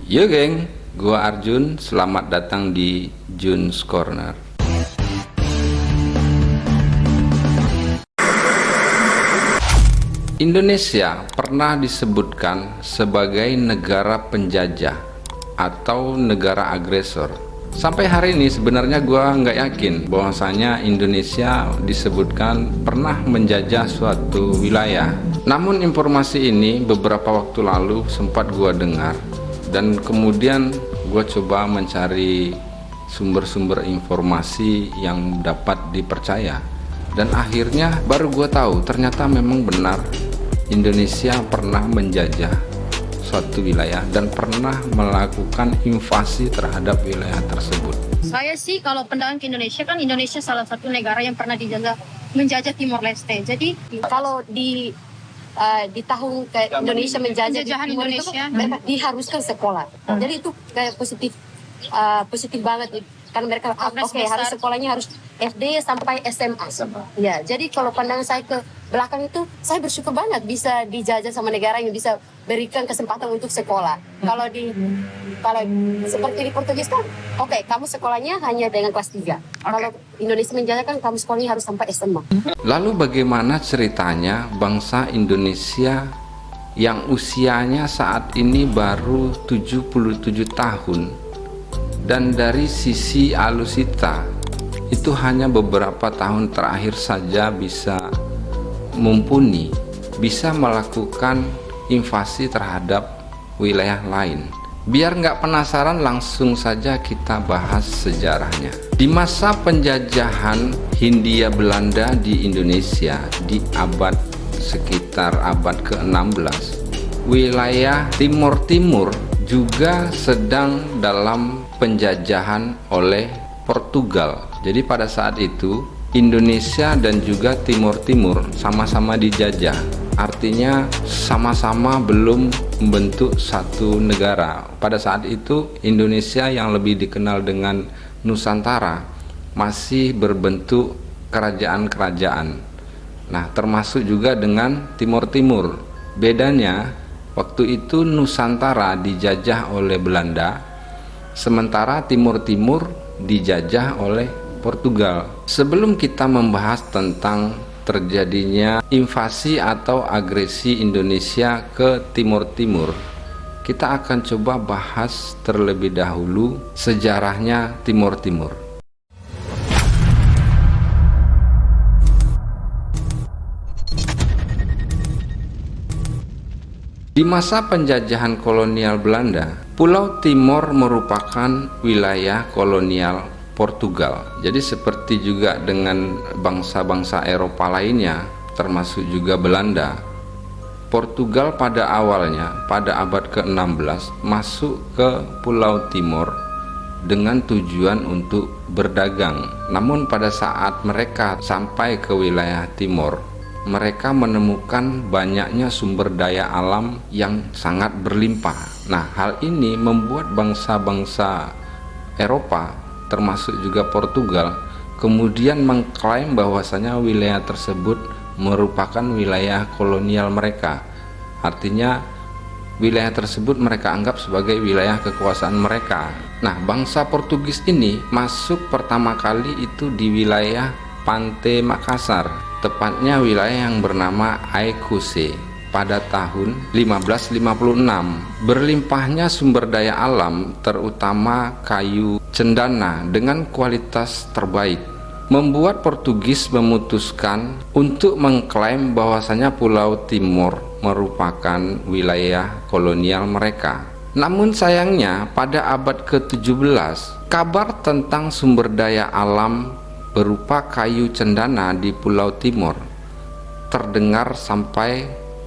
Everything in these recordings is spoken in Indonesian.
Yo geng, gua Arjun, selamat datang di Jun's Corner. Indonesia pernah disebutkan sebagai negara penjajah atau negara agresor. Sampai hari ini sebenarnya gua nggak yakin bahwasanya Indonesia disebutkan pernah menjajah suatu wilayah. Namun informasi ini beberapa waktu lalu sempat gua dengar, dan kemudian gue coba mencari sumber-sumber informasi yang dapat dipercaya, dan akhirnya baru gue tahu ternyata memang benar Indonesia pernah menjajah suatu wilayah dan pernah melakukan invasi terhadap wilayah tersebut. Saya sih kalau pandangan ke Indonesia, kan Indonesia salah satu negara yang pernah menjajah Timor Leste. Jadi kalau di tahun ke Indonesia menjajah penjajahan Timor Indonesia, itu, mereka diharuskan sekolah. Jadi itu kayak positif banget, kan mereka harus sekolahnya harus SD sampai SMA. Ya, jadi kalau pandangan saya ke belakang itu, saya bersyukur banget bisa dijajah sama negara yang bisa berikan kesempatan untuk sekolah. Kalau seperti di Portugis kan, kamu sekolahnya hanya dengan kelas 3. Kalau Indonesia menjajah kan kamu sekolahnya harus sampai SMA. Lalu bagaimana ceritanya bangsa Indonesia yang usianya saat ini baru 77 tahun, dan dari sisi alusita itu hanya beberapa tahun terakhir saja bisa mumpuni, bisa melakukan invasi terhadap wilayah lain. Biar nggak penasaran, langsung saja kita bahas sejarahnya. Di masa penjajahan Hindia Belanda di Indonesia di sekitar abad ke-16, wilayah Timur Timur juga sedang dalam penjajahan oleh Portugal. Jadi pada saat itu Indonesia dan juga Timur Timur sama-sama dijajah. Artinya sama-sama belum membentuk satu negara. Pada saat itu Indonesia yang lebih dikenal dengan Nusantara masih berbentuk kerajaan-kerajaan. Nah, termasuk juga dengan Timur Timur. Bedanya waktu itu Nusantara dijajah oleh Belanda, sementara Timur Timur dijajah oleh Portugal. Sebelum kita membahas tentang terjadinya invasi atau agresi Indonesia ke Timur Timur, kita akan coba bahas terlebih dahulu sejarahnya Timur Timur. Di masa penjajahan kolonial Belanda, Pulau Timor merupakan wilayah kolonial Portugal. Jadi seperti juga dengan bangsa-bangsa Eropa lainnya, termasuk juga Belanda, Portugal pada awalnya pada abad ke-16 masuk ke Pulau Timor dengan tujuan untuk berdagang. Namun pada saat mereka sampai ke wilayah Timor, mereka menemukan banyaknya sumber daya alam yang sangat berlimpah. Nah, hal ini membuat bangsa-bangsa Eropa termasuk juga Portugal kemudian mengklaim bahwasanya wilayah tersebut merupakan wilayah kolonial mereka. Artinya wilayah tersebut mereka anggap sebagai wilayah kekuasaan mereka. Nah, bangsa Portugis ini masuk pertama kali itu di wilayah Pantai Makassar, tepatnya wilayah yang bernama Aikuse pada tahun 1556. Berlimpahnya sumber daya alam, terutama kayu cendana dengan kualitas terbaik, membuat Portugis memutuskan untuk mengklaim bahwasanya Pulau Timor merupakan wilayah kolonial mereka. Namun sayangnya pada abad ke-17, kabar tentang sumber daya alam berupa kayu cendana di Pulau Timor terdengar sampai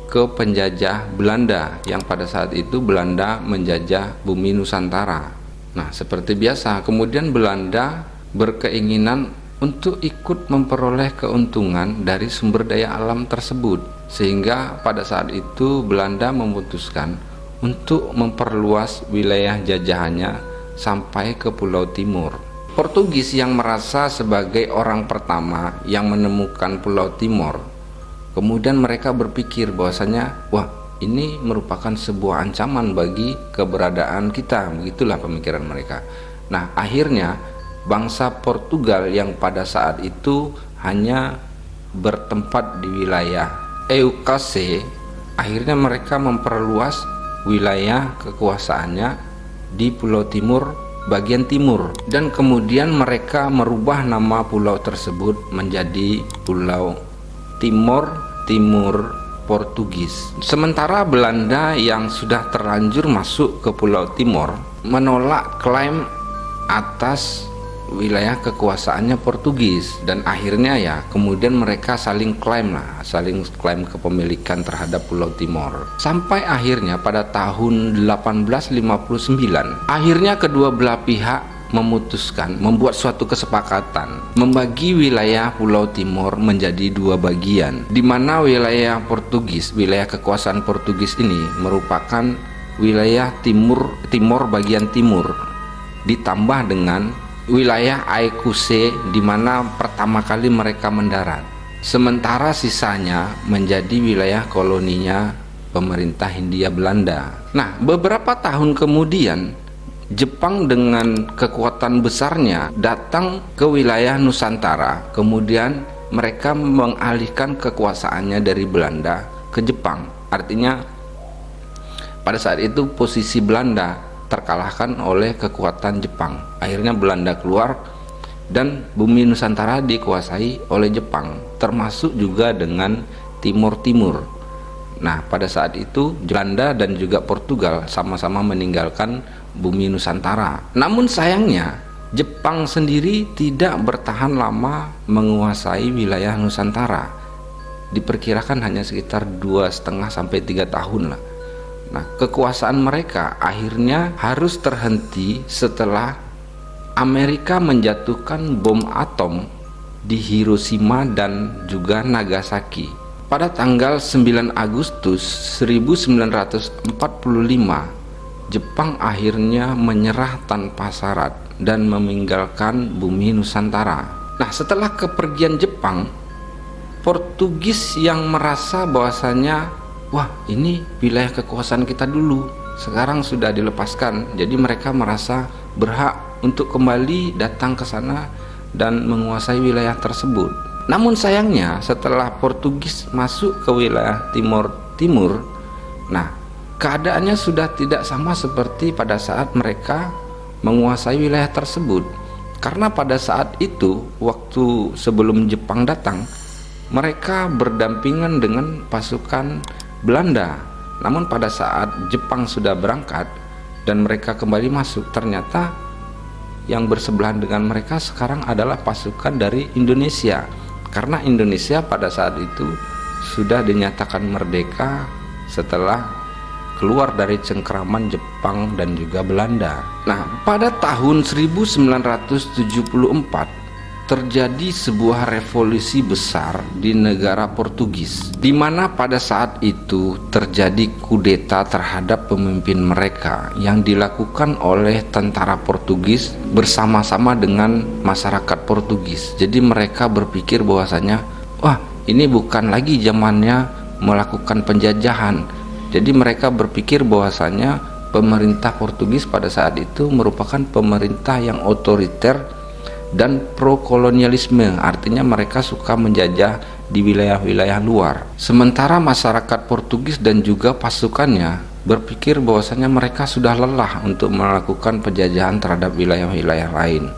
ke penjajah Belanda, yang pada saat itu Belanda menjajah bumi Nusantara. Nah, seperti biasa kemudian Belanda berkeinginan untuk ikut memperoleh keuntungan dari sumber daya alam tersebut, sehingga pada saat itu Belanda memutuskan untuk memperluas wilayah jajahannya sampai ke Pulau Timur. Portugis yang merasa sebagai orang pertama yang menemukan Pulau Timor, kemudian mereka berpikir bahwasanya, wah, ini merupakan sebuah ancaman bagi keberadaan kita. Begitulah pemikiran mereka. Nah, akhirnya bangsa Portugal yang pada saat itu hanya bertempat di wilayah EUKC, akhirnya mereka memperluas wilayah kekuasaannya di Pulau Timur bagian timur, dan kemudian mereka merubah nama pulau tersebut menjadi Pulau Timor Timur Portugis. Sementara Belanda yang sudah terlanjur masuk ke Pulau Timor menolak klaim atas wilayah kekuasaannya Portugis, dan akhirnya ya kemudian mereka saling klaim kepemilikan terhadap Pulau Timor, sampai akhirnya pada tahun 1859 akhirnya kedua belah pihak memutuskan membuat suatu kesepakatan membagi wilayah Pulau Timor menjadi dua bagian, di mana wilayah Portugis, wilayah kekuasaan Portugis ini merupakan wilayah Timor bagian timur ditambah dengan wilayah AEQC di mana pertama kali mereka mendarat. Sementara sisanya menjadi wilayah koloninya pemerintah Hindia Belanda. Nah, beberapa tahun kemudian Jepang dengan kekuatan besarnya datang ke wilayah Nusantara. Kemudian mereka mengalihkan kekuasaannya dari Belanda ke Jepang. Artinya pada saat itu posisi Belanda terkalahkan oleh kekuatan Jepang. Akhirnya Belanda keluar dan bumi Nusantara dikuasai oleh Jepang, termasuk juga dengan Timur Timur. Nah, pada saat itu Belanda dan juga Portugal sama-sama meninggalkan bumi Nusantara. Namun sayangnya Jepang sendiri tidak bertahan lama menguasai wilayah Nusantara. Diperkirakan hanya sekitar 2,5 sampai 3 tahun lah. Nah, kekuasaan mereka akhirnya harus terhenti setelah Amerika menjatuhkan bom atom di Hiroshima dan juga Nagasaki. Pada tanggal 9 Agustus 1945, Jepang akhirnya menyerah tanpa syarat dan meninggalkan bumi Nusantara. Nah, setelah kepergian Jepang, Portugis yang merasa bahwasanya wah, ini wilayah kekuasaan kita dulu, sekarang sudah dilepaskan. Jadi mereka merasa berhak untuk kembali datang ke sana dan menguasai wilayah tersebut. Namun sayangnya setelah Portugis masuk ke wilayah Timur Timur, nah keadaannya sudah tidak sama seperti pada saat mereka menguasai wilayah tersebut. Karena pada saat itu, waktu sebelum Jepang datang, mereka berdampingan dengan pasukan Belanda. Namun pada saat Jepang sudah berangkat dan mereka kembali masuk, ternyata yang bersebelahan dengan mereka sekarang adalah pasukan dari Indonesia, karena Indonesia pada saat itu sudah dinyatakan merdeka setelah keluar dari cengkeraman Jepang dan juga Belanda. Nah, pada tahun 1974 terjadi sebuah revolusi besar di negara Portugis, di mana pada saat itu terjadi kudeta terhadap pemimpin mereka yang dilakukan oleh tentara Portugis bersama-sama dengan masyarakat Portugis. Jadi mereka berpikir bahwasanya, wah, ini bukan lagi zamannya melakukan penjajahan. Jadi mereka berpikir bahwasanya pemerintah Portugis pada saat itu merupakan pemerintah yang otoriter dan pro-kolonialisme, artinya mereka suka menjajah di wilayah-wilayah luar. Sementara masyarakat Portugis dan juga pasukannya berpikir bahwasanya mereka sudah lelah untuk melakukan penjajahan terhadap wilayah-wilayah lain.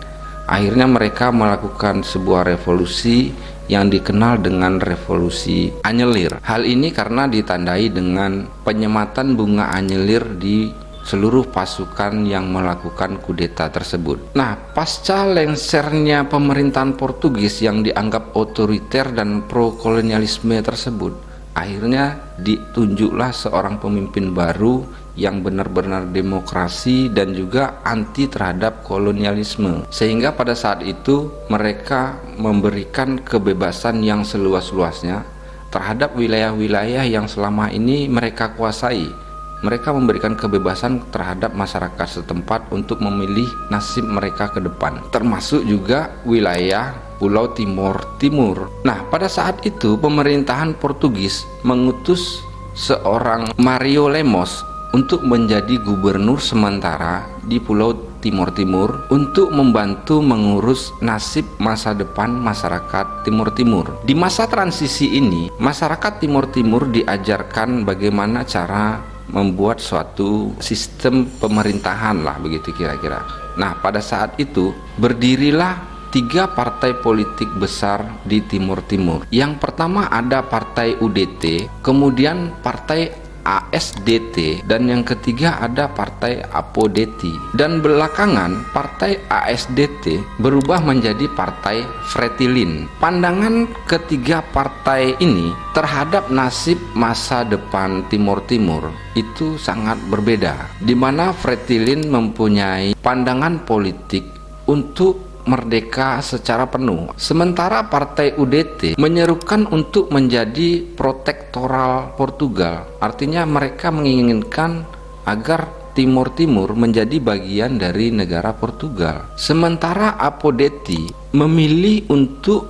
Akhirnya mereka melakukan sebuah revolusi yang dikenal dengan revolusi anyelir. Hal ini karena ditandai dengan penyematan bunga anyelir di seluruh pasukan yang melakukan kudeta tersebut. Nah, pasca lengsernya pemerintahan Portugis yang dianggap otoriter dan pro-kolonialisme tersebut, akhirnya ditunjuklah seorang pemimpin baru yang benar-benar demokrasi dan juga anti terhadap kolonialisme. Sehingga pada saat itu mereka memberikan kebebasan yang seluas-luasnya terhadap wilayah-wilayah yang selama ini mereka kuasai. Mereka memberikan kebebasan terhadap masyarakat setempat untuk memilih nasib mereka ke depan, termasuk juga wilayah Pulau Timor Timur. Nah, pada saat itu pemerintahan Portugis mengutus seorang Mario Lemos untuk menjadi gubernur sementara di Pulau Timor Timur untuk membantu mengurus nasib masa depan masyarakat Timur Timur. Di masa transisi ini, masyarakat Timur Timur diajarkan bagaimana cara membuat suatu sistem pemerintahan lah, begitu kira-kira. Nah, pada saat itu berdirilah 3 partai politik besar di Timur Timur. Yang pertama ada Partai UDT, kemudian Partai ASDT, dan yang ketiga ada Partai Apodeti. Dan belakangan Partai ASDT berubah menjadi Partai Fretilin. Pandangan ketiga partai ini terhadap nasib masa depan Timur Timur itu sangat berbeda, di mana Fretilin mempunyai pandangan politik untuk merdeka secara penuh, sementara Partai UDT menyerukan untuk menjadi protektoral Portugal. Artinya mereka menginginkan agar Timur Timur menjadi bagian dari negara Portugal, sementara Apodeti memilih untuk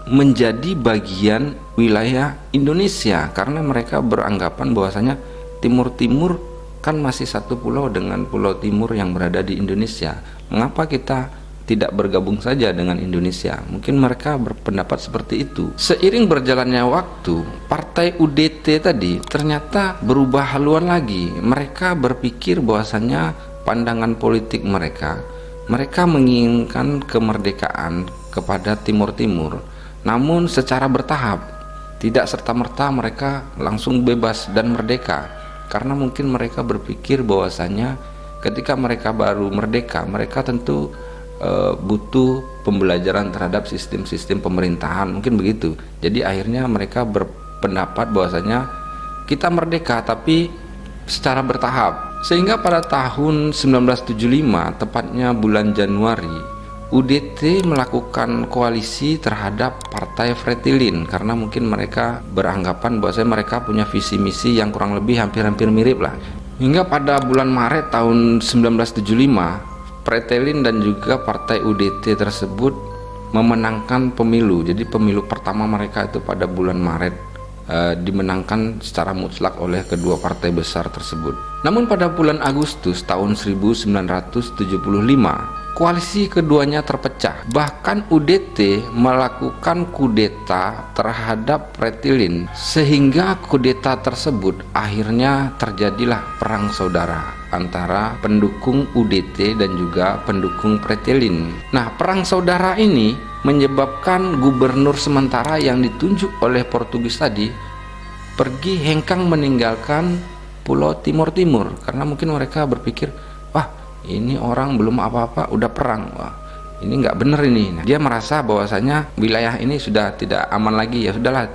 menjadi bagian wilayah Indonesia karena mereka beranggapan bahwasanya Timur Timur kan masih satu pulau dengan Pulau Timur yang berada di Indonesia. Mengapa kita tidak bergabung saja dengan Indonesia? Mungkin mereka berpendapat seperti itu. Seiring berjalannya waktu, Partai UDT tadi ternyata berubah haluan lagi. Mereka berpikir bahwasanya pandangan politik mereka menginginkan kemerdekaan kepada Timur Timur, namun secara bertahap, tidak serta-merta mereka langsung bebas dan merdeka, karena mungkin mereka berpikir bahwasanya ketika mereka baru merdeka, mereka tentu butuh pembelajaran terhadap sistem-sistem pemerintahan, mungkin begitu. Jadi akhirnya mereka berpendapat bahwasanya kita merdeka tapi secara bertahap. Sehingga pada tahun 1975, tepatnya bulan Januari, UDT melakukan koalisi terhadap Partai Fretilin karena mungkin mereka beranggapan bahwasanya mereka punya visi misi yang kurang lebih hampir-hampir mirip lah. Hingga pada bulan Maret tahun 1975, Fretilin dan juga Partai UDT tersebut memenangkan pemilu. Jadi pemilu pertama mereka itu pada bulan Maret dimenangkan secara mutlak oleh kedua partai besar tersebut. Namun pada bulan Agustus tahun 1975, koalisi keduanya terpecah. Bahkan UDT melakukan kudeta terhadap Fretilin, sehingga kudeta tersebut akhirnya terjadilah perang saudara antara pendukung UDT dan juga pendukung Fretilin. Nah, perang saudara ini menyebabkan gubernur sementara yang ditunjuk oleh Portugis tadi pergi hengkang meninggalkan Pulau Timur Timur karena mungkin mereka berpikir, wah, ini orang belum apa-apa udah perang, wah, ini nggak bener ini. Nah, dia merasa bahwasanya wilayah ini sudah tidak aman lagi, ya sudahlah,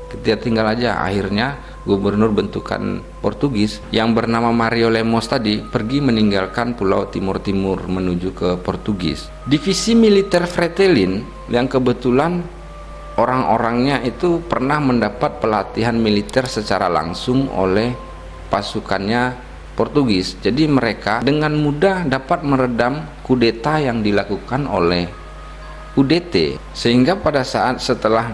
kita tinggal aja. Akhirnya gubernur bentukan Portugis yang bernama Mario Lemos tadi pergi meninggalkan Pulau Timur Timur menuju ke Portugis. Divisi militer Fretilin yang kebetulan orang-orangnya itu pernah mendapat pelatihan militer secara langsung oleh pasukannya Portugis. Jadi mereka dengan mudah dapat meredam kudeta yang dilakukan oleh UDT. Sehingga pada saat setelah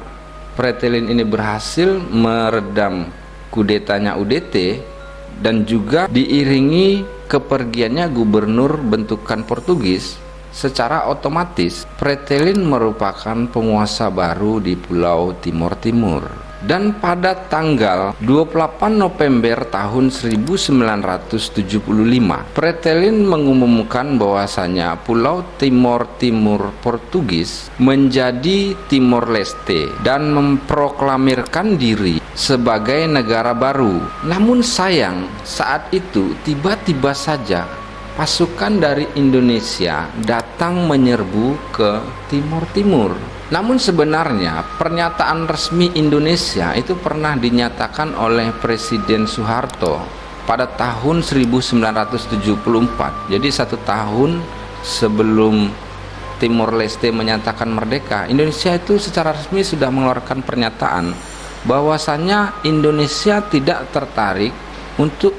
Fretilin ini berhasil meredam kudetanya UDT dan juga diiringi kepergiannya gubernur bentukan Portugis, secara otomatis Fretilin merupakan penguasa baru di Pulau Timur Timur. Dan pada tanggal 28 November tahun 1975, Fretilin mengumumkan bahwasanya Pulau Timor Timur Portugis menjadi Timor Leste dan memproklamirkan diri sebagai negara baru. Namun sayang, saat itu tiba-tiba saja pasukan dari Indonesia datang menyerbu ke Timur Timur. Namun sebenarnya pernyataan resmi Indonesia itu pernah dinyatakan oleh Presiden Soeharto pada tahun 1974. Jadi 1 tahun sebelum Timor Leste menyatakan merdeka, Indonesia itu secara resmi sudah mengeluarkan pernyataan bahwasanya Indonesia tidak tertarik untuk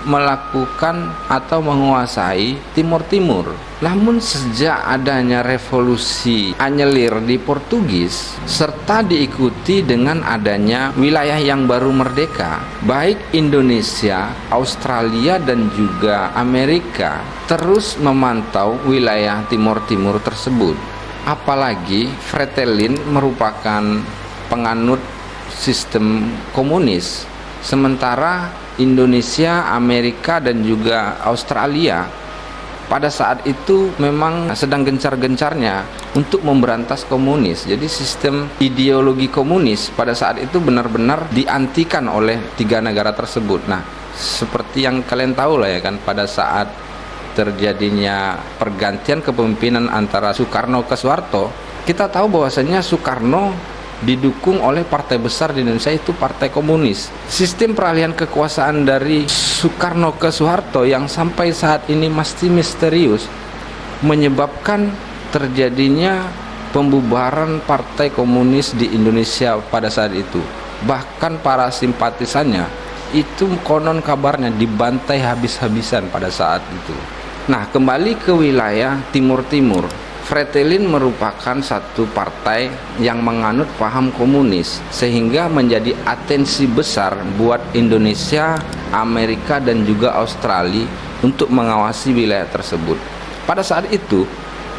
melakukan atau menguasai Timur Timur. Namun sejak adanya revolusi anyelir di Portugis serta diikuti dengan adanya wilayah yang baru merdeka, baik Indonesia, Australia dan juga Amerika terus memantau wilayah Timur Timur tersebut. Apalagi Fretilin merupakan penganut sistem komunis, sementara Indonesia, Amerika dan juga Australia pada saat itu memang sedang gencar-gencarnya untuk memberantas komunis. Jadi sistem ideologi komunis pada saat itu benar-benar diantikan oleh tiga negara tersebut. Nah, seperti yang kalian tahu lah ya kan, pada saat terjadinya pergantian kepemimpinan antara Soekarno ke Soeharto, kita tahu bahwasanya Soekarno didukung oleh partai besar di Indonesia, itu Partai Komunis. Sistem peralihan kekuasaan dari Soekarno ke Soeharto yang sampai saat ini masih misterius menyebabkan terjadinya pembubaran Partai Komunis di Indonesia pada saat itu. Bahkan para simpatisannya itu konon kabarnya dibantai habis-habisan pada saat itu. Nah, kembali ke wilayah Timur Timur, Fretilin merupakan satu partai yang menganut paham komunis, sehingga menjadi atensi besar buat Indonesia, Amerika dan juga Australia untuk mengawasi wilayah tersebut. Pada saat itu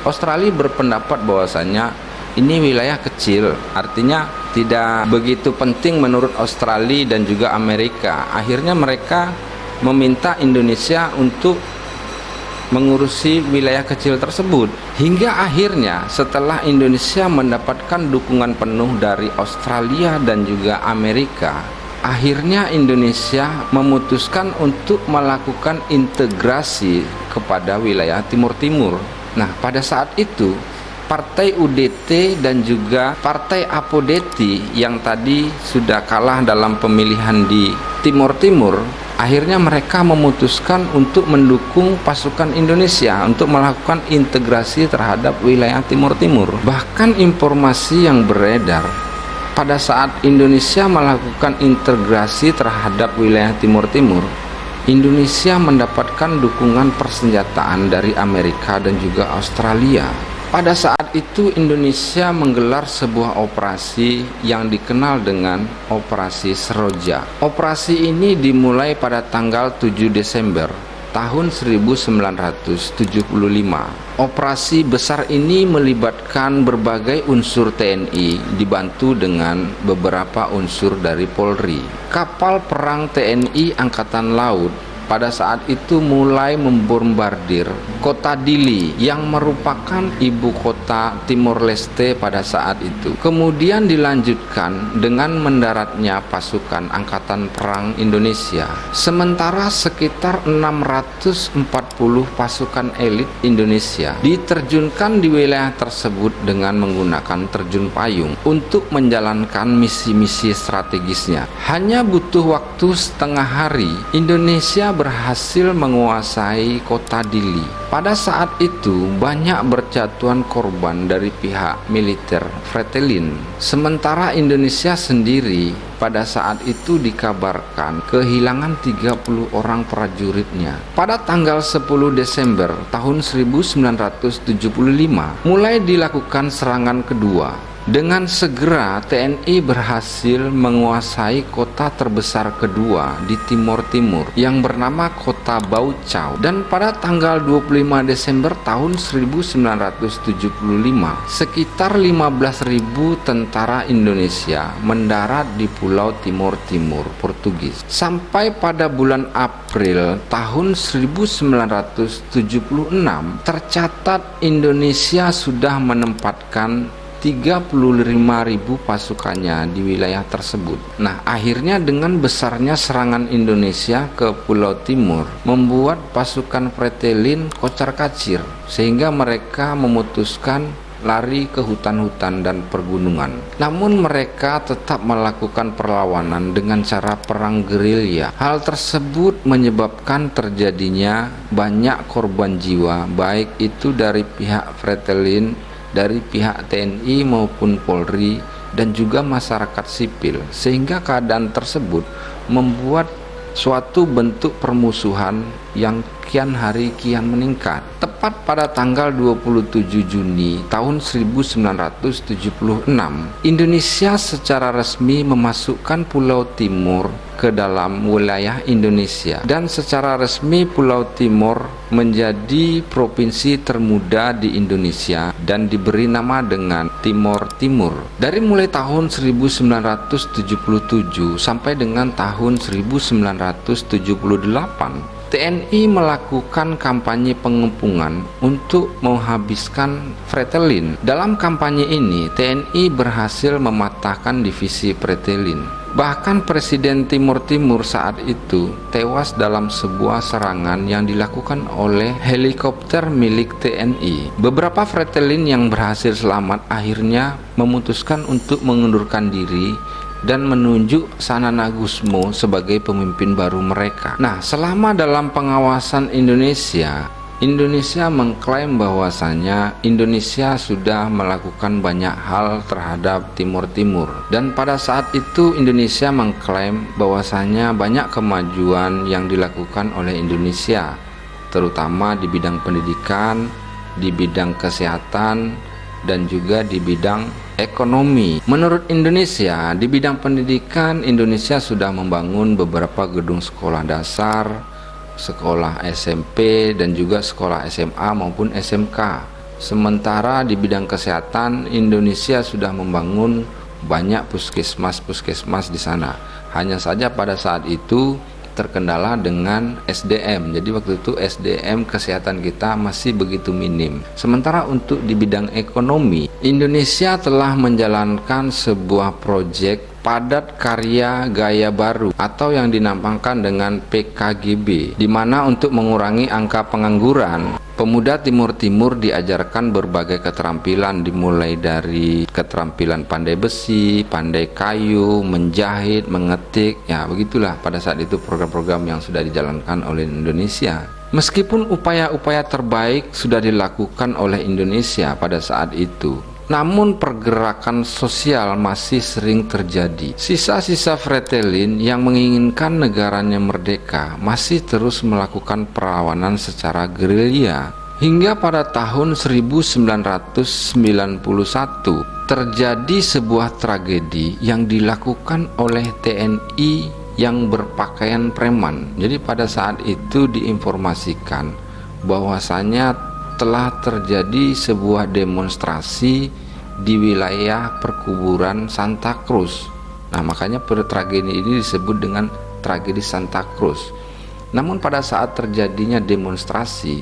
Australia berpendapat bahwasanya ini wilayah kecil, artinya tidak begitu penting menurut Australia dan juga Amerika. Akhirnya mereka meminta Indonesia untuk mengurusi wilayah kecil tersebut, hingga akhirnya setelah Indonesia mendapatkan dukungan penuh dari Australia dan juga Amerika, akhirnya Indonesia memutuskan untuk melakukan integrasi kepada wilayah Timur Timur. Nah, pada saat itu Partai UDT dan juga Partai Apodeti yang tadi sudah kalah dalam pemilihan di Timur Timur, akhirnya mereka memutuskan untuk mendukung pasukan Indonesia untuk melakukan integrasi terhadap wilayah Timur Timur. Bahkan informasi yang beredar pada saat Indonesia melakukan integrasi terhadap wilayah Timur Timur, Indonesia mendapatkan dukungan persenjataan dari Amerika dan juga Australia. Pada saat itu Indonesia menggelar sebuah operasi yang dikenal dengan Operasi Seroja. Operasi ini dimulai pada tanggal 7 Desember tahun 1975. Operasi besar ini melibatkan berbagai unsur TNI dibantu dengan beberapa unsur dari Polri. Kapal perang TNI Angkatan Laut pada saat itu mulai membombardir kota Dili yang merupakan ibu kota Timor Leste pada saat itu. Kemudian dilanjutkan dengan mendaratnya pasukan Angkatan Perang Indonesia. Sementara sekitar 640 pasukan elit Indonesia diterjunkan di wilayah tersebut dengan menggunakan terjun payung untuk menjalankan misi-misi strategisnya. Hanya butuh waktu setengah hari, Indonesia berhasil menguasai kota Dili. Pada saat itu banyak berjatuhan korban dari pihak militer Fretilin. Sementara Indonesia sendiri pada saat itu dikabarkan kehilangan 30 orang prajuritnya. Pada tanggal 10 Desember tahun 1975 mulai dilakukan serangan kedua. Dengan segera TNI berhasil menguasai kota terbesar kedua di Timor Timur yang bernama Kota Baucau, dan pada tanggal 25 Desember tahun 1975 sekitar 15.000 tentara Indonesia mendarat di Pulau Timor Timur Portugis. Sampai pada bulan April tahun 1976 tercatat Indonesia sudah menempatkan 35.000 pasukannya di wilayah tersebut. Nah, akhirnya dengan besarnya serangan Indonesia ke Pulau Timur membuat pasukan Fretilin kocar-kacir, sehingga mereka memutuskan lari ke hutan-hutan dan pergunungan. Namun mereka tetap melakukan perlawanan dengan cara perang gerilya. Hal tersebut menyebabkan terjadinya banyak korban jiwa, baik itu dari pihak Fretilin, dari pihak TNI maupun Polri dan juga masyarakat sipil, sehingga keadaan tersebut membuat suatu bentuk permusuhan yang kian hari kian meningkat. Tepat pada tanggal 27 Juni tahun 1976, Indonesia secara resmi memasukkan Pulau Timur ke dalam wilayah Indonesia, dan secara resmi Pulau Timur menjadi provinsi termuda di Indonesia dan diberi nama dengan Timor Timur. Dari mulai tahun 1977 sampai dengan tahun 1978, TNI melakukan kampanye pengepungan untuk menghabiskan Fretilin. Dalam kampanye ini, TNI berhasil mematahkan divisi Fretilin. Bahkan Presiden Timur Timur saat itu tewas dalam sebuah serangan yang dilakukan oleh helikopter milik TNI. Beberapa Fretilin yang berhasil selamat akhirnya memutuskan untuk mengundurkan diri dan menunjuk Sanana Gusmo sebagai pemimpin baru mereka. Nah, selama dalam pengawasan Indonesia mengklaim bahwasanya Indonesia sudah melakukan banyak hal terhadap Timur Timur, dan pada saat itu Indonesia mengklaim bahwasanya banyak kemajuan yang dilakukan oleh Indonesia, terutama di bidang pendidikan, di bidang kesehatan, dan juga di bidang ekonomi. Menurut Indonesia, di bidang pendidikan, Indonesia sudah membangun beberapa gedung sekolah dasar, sekolah SMP, dan juga sekolah SMA maupun SMK. Sementara di bidang kesehatan, Indonesia sudah membangun banyak puskesmas di sana. Hanya saja pada saat itu terkendala dengan SDM. Jadi waktu itu SDM kesehatan kita masih begitu minim. Sementara untuk di bidang ekonomi, Indonesia telah menjalankan sebuah proyek padat karya gaya baru atau yang dinamakan dengan PKGB, di mana untuk mengurangi angka pengangguran, pemuda Timur Timur diajarkan berbagai keterampilan, dimulai dari keterampilan pandai besi, pandai kayu, menjahit, mengetik. Ya, begitulah pada saat itu program-program yang sudah dijalankan oleh Indonesia. Meskipun upaya-upaya terbaik sudah dilakukan oleh Indonesia pada saat itu, namun pergerakan sosial masih sering terjadi. Sisa-sisa Fretilin yang menginginkan negaranya merdeka masih terus melakukan perlawanan secara gerilya. Hingga pada tahun 1991 terjadi sebuah tragedi yang dilakukan oleh TNI yang berpakaian preman. Jadi pada saat itu diinformasikan bahwasanya telah terjadi sebuah demonstrasi di wilayah perkuburan Santa Cruz. Nah, makanya tragedi ini disebut dengan tragedi Santa Cruz. Namun pada saat terjadinya demonstrasi,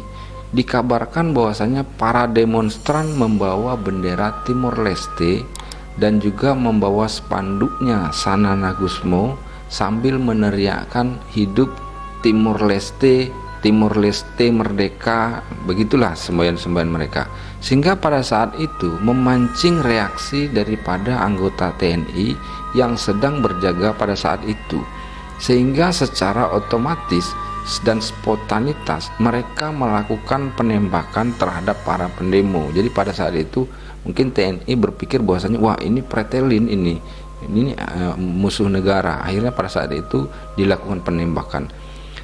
dikabarkan bahwasanya para demonstran membawa bendera Timor Leste dan juga membawa spanduknya Sanana Gusmo sambil meneriakkan hidup Timor Leste, Timor Leste merdeka, begitulah semboyan-semboyan mereka. Sehingga pada saat itu memancing reaksi daripada anggota TNI yang sedang berjaga pada saat itu. Sehingga secara otomatis dan spontanitas mereka melakukan penembakan terhadap para pendemo. Jadi pada saat itu mungkin TNI berpikir bahwasanya wah ini Fretilin ini musuh negara. Akhirnya pada saat itu dilakukan penembakan.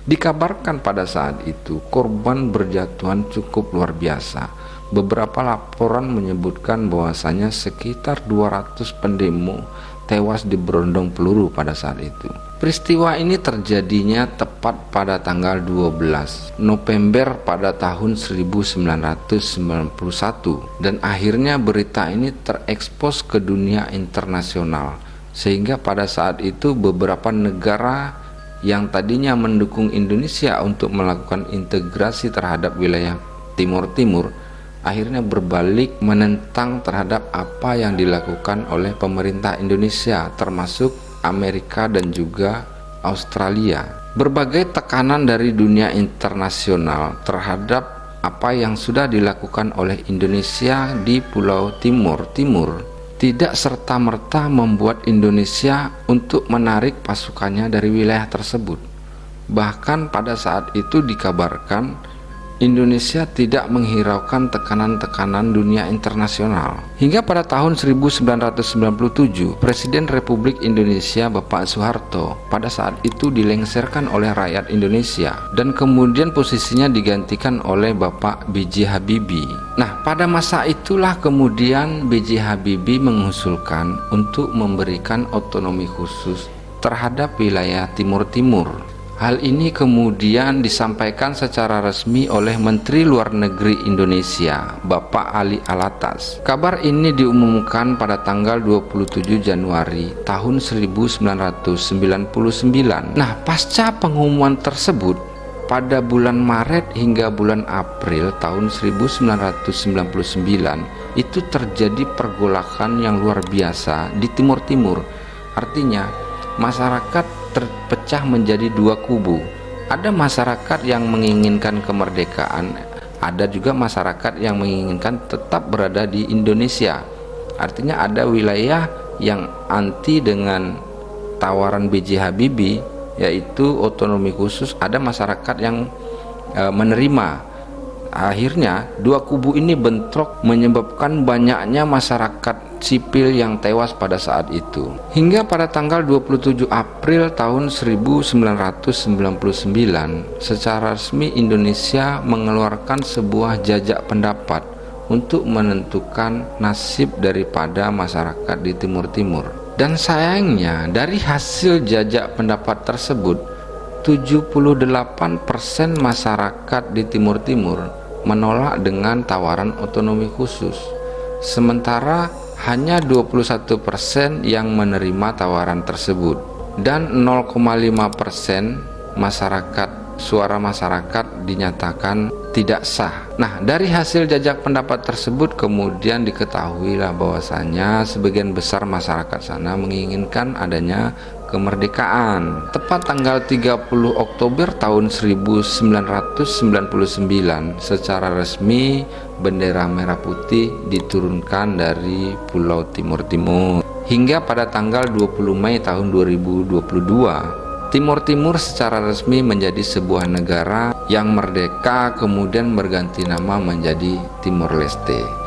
Dikabarkan pada saat itu korban berjatuhan cukup luar biasa. Beberapa laporan menyebutkan bahwasanya sekitar 200 pendemo tewas diberondong peluru pada saat itu. Peristiwa ini terjadinya tepat pada tanggal 12 November pada tahun 1991, dan akhirnya berita ini terekspos ke dunia internasional, sehingga pada saat itu beberapa negara yang tadinya mendukung Indonesia untuk melakukan integrasi terhadap wilayah Timur Timur akhirnya berbalik menentang terhadap apa yang dilakukan oleh pemerintah Indonesia, termasuk Amerika dan juga Australia. Berbagai tekanan dari dunia internasional terhadap apa yang sudah dilakukan oleh Indonesia di Pulau Timur tidak serta-merta membuat Indonesia untuk menarik pasukannya dari wilayah tersebut. Bahkan pada saat itu dikabarkan Indonesia tidak menghiraukan tekanan-tekanan dunia internasional. Hingga pada tahun 1997, Presiden Republik Indonesia Bapak Soeharto pada saat itu dilengserkan oleh rakyat Indonesia dan kemudian posisinya digantikan oleh Bapak B.J. Habibie. Nah, pada masa itulah kemudian B.J. Habibie mengusulkan untuk memberikan otonomi khusus terhadap wilayah Timur-Timur. Hal ini kemudian disampaikan secara resmi oleh Menteri Luar Negeri Indonesia, Bapak Ali Alatas. Kabar ini diumumkan pada tanggal 27 Januari tahun 1999. Nah, pasca pengumuman tersebut, pada bulan Maret hingga bulan April tahun 1999, itu terjadi pergolakan yang luar biasa di Timur-Timur. Artinya, masyarakat terpecah menjadi dua kubu. Ada masyarakat yang menginginkan kemerdekaan, ada juga masyarakat yang menginginkan tetap berada di Indonesia. Artinya ada wilayah yang anti dengan tawaran B.J. Habibie, yaitu otonomi khusus, ada masyarakat yang menerima. Akhirnya dua kubu ini bentrok menyebabkan banyaknya masyarakat sipil yang tewas pada saat itu. Hingga pada tanggal 27 April tahun 1999, secara resmi Indonesia mengeluarkan sebuah jajak pendapat untuk menentukan nasib daripada masyarakat di Timur-Timur. Dan sayangnya dari hasil jajak pendapat tersebut, 78% masyarakat di Timur-Timur menolak dengan tawaran otonomi khusus, sementara hanya 21% yang menerima tawaran tersebut, dan 0,5% suara masyarakat dinyatakan tidak sah. Nah, dari hasil jajak pendapat tersebut kemudian diketahuilah bahwasanya sebagian besar masyarakat sana menginginkan adanya kemerdekaan. Tepat tanggal 30 Oktober tahun 1999, secara resmi bendera merah putih diturunkan dari Pulau Timur-Timur. Hingga pada tanggal 20 Mei tahun 2022, Timur-Timur secara resmi menjadi sebuah negara yang merdeka, kemudian berganti nama menjadi Timor Leste.